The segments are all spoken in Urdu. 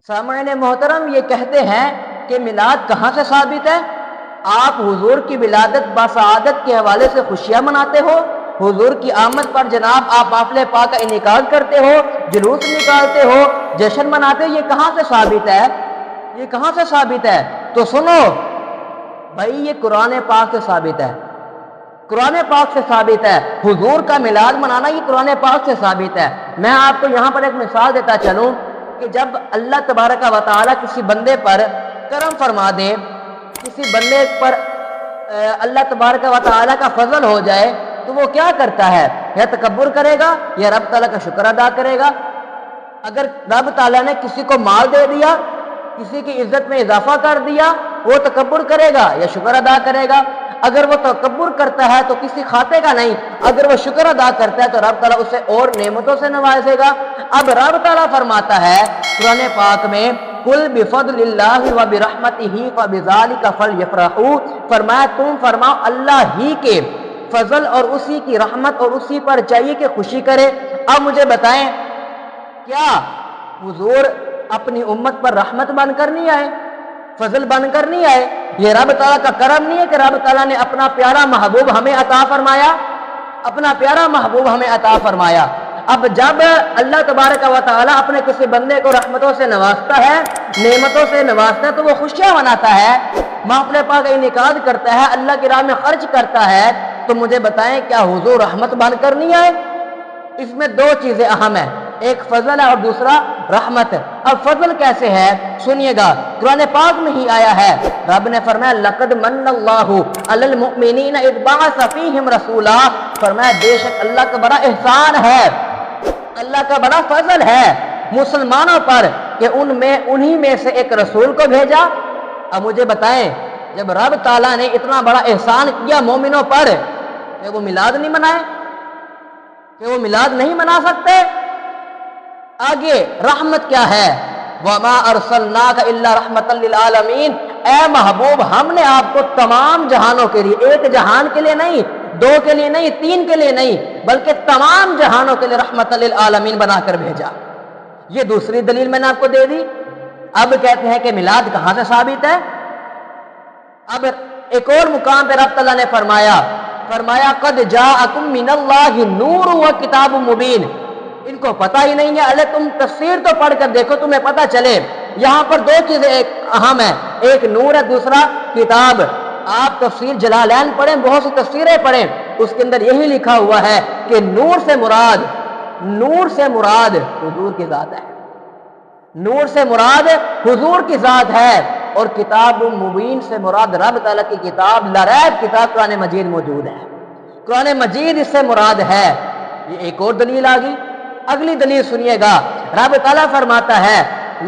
سامعین محترم، یہ کہتے ہیں کہ میلاد کہاں سے ثابت ہے؟ آپ حضور کی ولادت باسعادت کے حوالے سے خوشیاں مناتے ہو، حضور کی آمد پر جناب آپ حافلہ پاک کا انعقاد کرتے ہو، جلوس نکالتے ہو، جشن مناتے ہو، یہ کہاں سے ثابت ہے؟ یہ کہاں سے ثابت ہے؟ تو سنو بھائی، یہ قرآن پاک سے ثابت ہے، قرآن پاک سے ثابت ہے۔ حضور کا میلاد منانا یہ قرآن پاک سے ثابت ہے۔ میں آپ کو یہاں پر ایک مثال دیتا چلوں کہ جب اللہ تبارک و تعالیٰ کسی بندے پر کرم فرما دے، کسی بندے پر اللہ تبارک و تعالیٰ کا فضل ہو جائے، تو وہ کیا کرتا ہے؟ یا تکبر کرے گا یا رب تعالیٰ کا شکر ادا کرے گا۔ اگر رب تعالیٰ نے کسی کو مال دے دیا، کسی کی عزت میں اضافہ کر دیا، وہ تکبر کرے گا یا شکر ادا کرے گا؟ اگر وہ تکبر کرتا ہے تو کسی کھاتے کا نہیں، اگر وہ شکر ادا کرتا ہے تو رب تعالیٰ اسے اور نعمتوں سے نوازے گا۔ اب رب تعالیٰ فرماتا ہے قرآن پاک میں، قل بفضل اللہ وبرحمتہ فبذلک فلیفرحوا، فرمایا تم فرماؤ اللہ ہی کے فضل اور اسی کی رحمت اور اسی پر چاہیے کہ خوشی کرے۔ اب مجھے بتائیں، کیا حضور اپنی امت پر رحمت بن کر نہیں آئے، فضل بن کر نہیں آئے؟ یہ رب تعالیٰ کا کرم نہیں ہے کہ رب تعالیٰ نے اپنا پیارا محبوب ہمیں عطا فرمایا، اپنا پیارا محبوب ہمیں عطا فرمایا۔ اب جب اللہ تبارک و تعالیٰ اپنے کسی بندے کو رحمتوں سے نوازتا ہے، نعمتوں سے نوازتا ہے، تو وہ خوشیاں مناتا ہے، محفل پاک کا انعقاد کرتا ہے، اللہ کی راہ میں خرچ کرتا ہے۔ تو مجھے بتائیں، کیا حضور رحمت بن کر نہیں آئے؟ اس میں دو چیزیں اہم ہیں، ایک فضل ہے اور دوسرا رحمت ہے۔ اب فضل کیسے ہے سنیے گا، قرآن پاک میں ہی آیا ہے، رب نے فرمایا لقد من اللہ علی المؤمنین اذ بعث فیہم رسولا، فرمایا بے شک اللہ کا بڑا احسان ہے، اللہ کا بڑا فضل ہے مسلمانوں پر کہ انہی میں سے ایک رسول کو بھیجا۔ اب مجھے بتائیں، جب رب تعالیٰ نے اتنا بڑا احسان کیا مومنوں پر، کہ وہ میلاد نہیں منائے؟ کہ وہ میلاد نہیں منا سکتے؟ آگے رحمت کیا ہے؟ وَمَا أَرْسَلْنَاكَ إِلَّا رَحْمَةً لِلْعَالَمِينَ، اے محبوب ہم نے آپ کو تمام جہانوں کے لیے، ایک جہان کے لیے نہیں، دو کے لیے نہیں، تین کے لیے نہیں، بلکہ تمام جہانوں کے لیے رحمۃ للعالمین بنا کر بھیجا۔ یہ دوسری دلیل میں نے آپ کو دے دی۔ اب کہتے ہیں کہ میلاد کہاں سے ثابت ہے؟ اب ایک اور مقام پہ رب تعالیٰ نے فرمایا قد جاءکم من اللہ نور و کتاب مبین۔ ان کو پتہ ہی نہیں ہے، اللہ تم تفسیر تو پڑھ کر دیکھو تمہیں پتہ چلے۔ یہاں پر دو چیزیں ایک اہم ہیں، ایک نور ہے، دوسرا کتاب۔ آپ تفسیر جلالین پڑھیں، بہت سی تفسیریں پڑھیں، اس کے اندر یہی لکھا ہوا ہے کہ نور سے مراد حضور کی ذات ہے، نور سے مراد حضور کی ذات ہے، اور کتاب مبین سے مراد رب تعالیٰ کی کتاب، لا ریب کتاب قرآن مجید موجود ہے، قرآن مجید اس سے مراد ہے۔ یہ ایک اور دلیل آ گئی۔ اگلی دلیل سنیے گا، رب تعالیٰ فرماتا ہے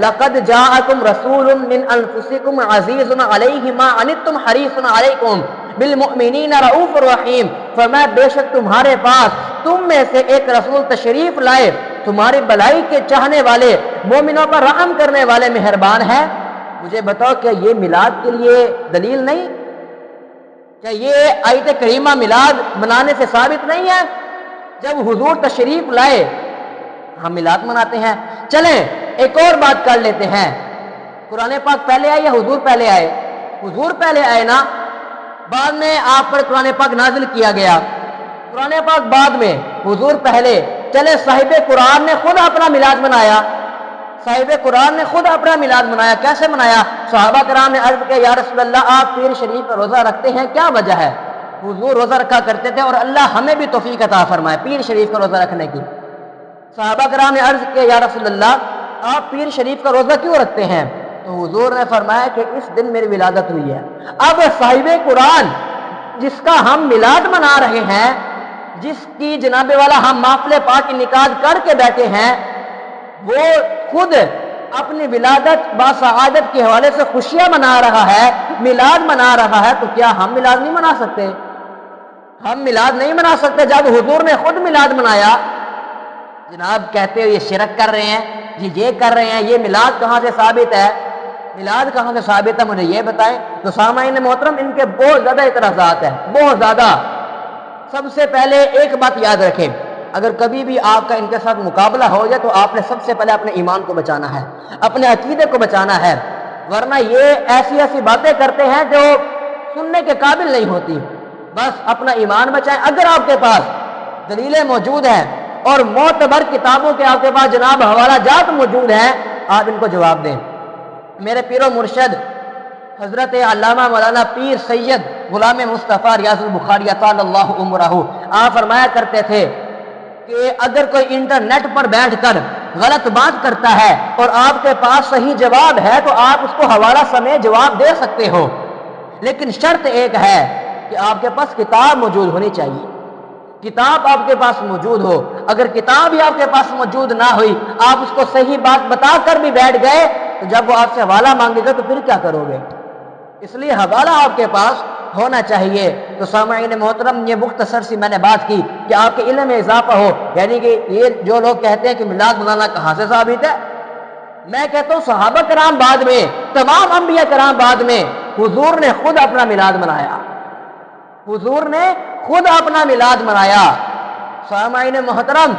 لقد جاءکم رسول من انفسکم عزیز علیہ ما عنتم حریص علیکم بالمؤمنین رؤوف الرحیم، فرمایا بے شک تمہارے پاس تم میں سے ایک رسول تشریف لائے، تمہاری بھلائی کے چاہنے والے، مومنوں پر رحم کرنے والے، مہربان ہے۔ مجھے بتاؤ، کیا یہ میلاد کے لیے دلیل نہیں؟ کیا یہ آیت کریمہ میلاد منانے سے ثابت نہیں ہے؟ جب حضور تشریف لائے ہم میلاد مناتے ہیں۔ چلیں ایک اور بات کر لیتے ہیں، قرآن پاک پہلے آئے یا حضور پہلے آئے؟ حضور پہلے آئے نا، بعد میں آپ پر قرآن پاک نازل کیا گیا، قرآن پاک بعد میں، حضور پہلے۔ چلے صاحب قرآن نے خود اپنا میلاد منایا، صاحب قرآن نے خود اپنا میلاد منایا، کیسے منایا؟ صحابہ کرام نے عرض کیا یا رسول اللہ آپ پیر شریف کا روزہ رکھتے ہیں، کیا وجہ ہے؟ حضور روزہ رکھا کرتے تھے اور اللہ ہمیں بھی توفیق عطا فرمائے پیر شریف کا روزہ رکھنے کی۔ صحابہ کرام نے عرض کیا یا رسول اللہ آپ پیر شریف کا روزہ کیوں رکھتے ہیں؟ تو حضور نے فرمایا کہ اس دن میری ولادت ہوئی ہے۔ اب صاحب قرآن جس کا ہم میلاد منا رہے ہیں، جس کی جناب والا ہم محفل پاک انعقاد کر کے بیٹھے ہیں، وہ خود اپنی ولادت باسعادت کے حوالے سے خوشیاں منا رہا ہے، میلاد منا رہا ہے، تو کیا ہم میلاد نہیں منا سکتے؟ ہم میلاد نہیں منا سکتے جب حضور نے خود میلاد منایا؟ جناب کہتے ہو یہ شرک کر رہے ہیں، یہ کر رہے ہیں، یہ میلاد کہاں سے ثابت ہے؟ میلاد کہاں سے ثابت ہے مجھے یہ بتائیں۔ تو سامعین محترم ان کے بہت زیادہ اعتراضات ہیں، بہت زیادہ۔ سب سے پہلے ایک بات یاد رکھیں، اگر کبھی بھی آپ کا ان کے ساتھ مقابلہ ہو جائے تو آپ نے سب سے پہلے اپنے ایمان کو بچانا ہے، اپنے عقیدے کو بچانا ہے، ورنہ یہ ایسی باتیں کرتے ہیں جو سننے کے قابل نہیں ہوتی۔ بس اپنا ایمان بچائیں۔ اگر آپ کے پاس دلیلیں موجود ہیں اور معتبر کتابوں کے آپ کے پاس جناب حوالہ جات موجود ہیں، آپ ان کو جواب دیں۔ میرے پیر و مرشد حضرت علامہ مولانا پیر سید غلام مصطفیٰ ریاض البخاری طال اللہ عمرہ، آپ فرمایا کرتے تھے کہ اگر کوئی انٹرنیٹ پر بیٹھ کر غلط بات کرتا ہے اور آپ کے پاس صحیح جواب ہے تو آپ اس کو حوالہ سمیت جواب دے سکتے ہو، لیکن شرط ایک ہے کہ آپ کے پاس کتاب موجود ہونی چاہیے، کتاب آپ کے پاس موجود ہو۔ اگر کتاب ہی آپ کے پاس موجود نہ ہوئی، آپ اس کو صحیح بات بتا کر بھی بیٹھ گئے تو جب وہ آپ سے حوالہ مانگے گا تو پھر کیا کرو گے؟ اس لیے حوالہ آپ کے پاس ہونا چاہیے۔ تو سامعین محترم، یہ مختصر سی میں نے بات کی کہ آپ کے علم میں اضافہ ہو، یعنی کہ یہ جو لوگ کہتے ہیں کہ میلاد منانا کہاں سے ثابت ہے، میں کہتا ہوں صحابہ کرام بعد میں، تمام انبیاء کرام بعد میں، حضور نے خود اپنا میلاد منایا، حضور نے خود اپنا میلاد منایا۔ سامعین محترم،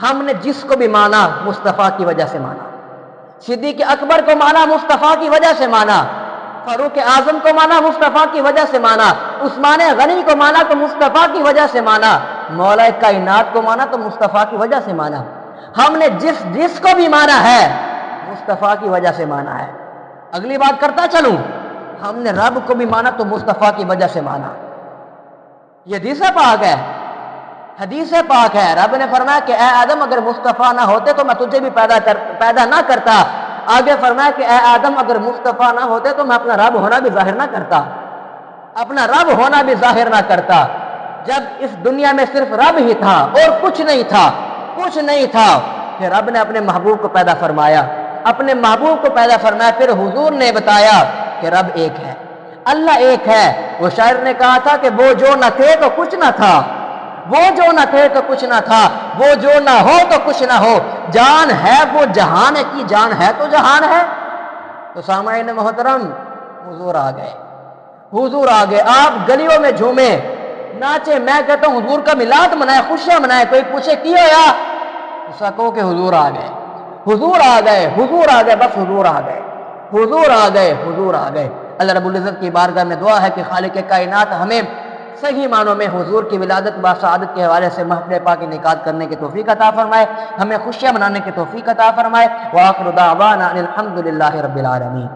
ہم نے جس کو بھی مانا مصطفیٰ کی وجہ سے مانا، صدیق اکبر کو مانا مصطفیٰ کی وجہ سے مانا، فاروق اعظم کو مانا مصطفیٰ کی وجہ سے مانا، عثمان غنی کو مانا تو مصطفیٰ کی وجہ سے مانا، مولا کائنات کو مانا تو مصطفیٰ کی وجہ سے مانا۔ ہم نے جس کو بھی مانا ہے مصطفیٰ کی وجہ سے مانا ہے۔ اگلی بات کرتا چلوں، ہم نے رب کو بھی مانا تو مصطفیٰ کی وجہ سے مانا۔ یہ حدیث پاک ہے، حدیث پاک ہے۔ رب نے فرمایا کہ اے آدم اگر مصطفیٰ نہ ہوتے تو میں تجھے بھی پیدا نہ کرتا۔ آگے فرمایا کہ اے آدم اگر مصطفیٰ نہ ہوتے تو میں اپنا رب ہونا بھی ظاہر نہ کرتا، اپنا رب ہونا بھی ظاہر نہ کرتا۔ جب اس دنیا میں صرف رب ہی تھا اور کچھ نہیں تھا، کچھ نہیں تھا، پھر رب نے اپنے محبوب کو پیدا فرمایا، اپنے محبوب کو پیدا فرمایا، پھر حضور نے بتایا کہ رب ایک ہے، اللہ ایک ہے۔ وہ شاعر نے کہا تھا کہ وہ جو نہ تھے تو کچھ نہ تھا، وہ جو نہ تھے تو کچھ نہ تھا، وہ جو نہ ہو تو کچھ نہ ہو، جان ہے وہ جہان کی جان ہے تو جہان ہے۔ تو سامعین محترم، حضور آ گئے، حضور آ گئے، آپ گلیوں میں جھومے ناچے۔ میں کہتا ہوں حضور کا میلاد منائے، خوشیاں منائے۔ کوئی پوچھے کی ہویا، اس کا کہو کہ حضور آ گئے، حضور آ گئے، حضور آ گئے، بس حضور آ گئے، حضور آ گئے، حضور آ گئے۔ اللہ رب العزت کی بارگاہ میں دعا ہے کہ خالق کائنات ہمیں صحیح معنوں میں حضور کی ولادت باسعادت کے حوالے سے محفل پاک انعقاد کرنے کی توفیق عطا فرمائے، ہمیں خوشیاں منانے کی توفیق عطا فرمائے۔ وآخر دعوانا ان الحمد للہ رب العالمین۔